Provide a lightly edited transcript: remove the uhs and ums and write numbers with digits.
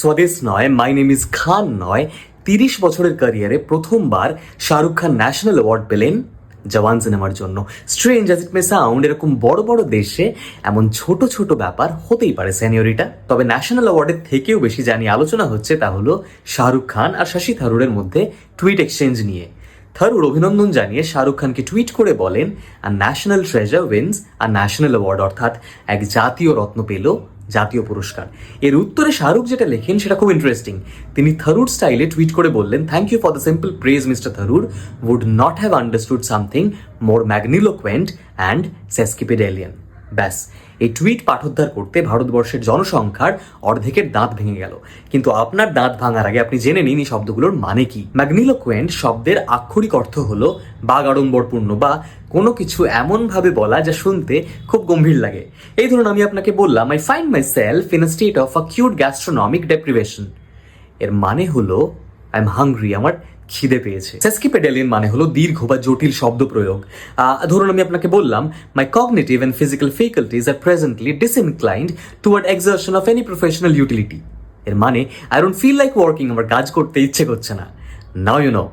স্বদেশ নয়, my name is খান নয়, 30 বছরের ক্যারিয়ারে প্রথমবার শাহরুখ খান ন্যাশনাল অ্যাওয়ার্ড পেলেন জওয়ান সিনেমার জন্য। Strange as it may sound, এরকম বড় বড় দেশে এমন ছোট ছোট ব্যাপার হতেই পারে সেনিয়রিটা। তবে ন্যাশনাল অ্যাওয়ার্ডের থেকেও বেশি জানি আলোচনা হচ্ছে তা হলো শাহরুখ খান আর শশী থারুরের মধ্যে টুইট এক্সচেঞ্জ নিয়ে। থারুর অভিনন্দন জানিয়ে শাহরুখ খানকে টুইট করে বলেন, আর ন্যাশনাল ট্রেজার উইন্স আর ন্যাশনাল অ্যাওয়ার্ড, অর্থাৎ এক জাতীয় রত্ন পেল জাতীয় পুরস্কার। এর উত্তরে শাহরুখ যেটা লেখেন সেটা খুব ইন্টারেস্টিং। তিনি থারুর স্টাইলে টুইট করে বললেন, thank you for the simple praise mister Tharoor, would not have understood something more magniloquent and sesquipedalian. ব্যাস, এই টুইট পাঠোদ্ধার করতে ভারতবর্ষের জনসংখ্যার অর্ধেকের দাঁত ভেঙে গেল। কিন্তু আপনার দাঁত ভাঙার আগে আপনি জেনে নিন এই শব্দগুলোর মানে কি। ম্যাগনিলোকুয়েন্ট শব্দের আক্ষরিক অর্থ হলো বাগাড়ম্বরপূর্ণ বা কোনো কিছু এমনভাবে বলা যা শুনতে খুব গম্ভীর লাগে। এই ধরুন আমি আপনাকে বললাম, I find myself in a state of acute gastronomic deprivation. এর মানে হলো আই এম হাংরি, আমার খিদে পেয়েছে। সেস্কিপেডেলিয়ান মানে হলো দীর্ঘ বা জটিল শব্দ প্রয়োগ। ধরুন আমি আপনাকে বললাম, my cognitive and physical faculties are presently disinclined toward exertion of any professional utility. এর মানে I don't feel like working, আমার কাজ করতে ইচ্ছে করছে না। Now you no.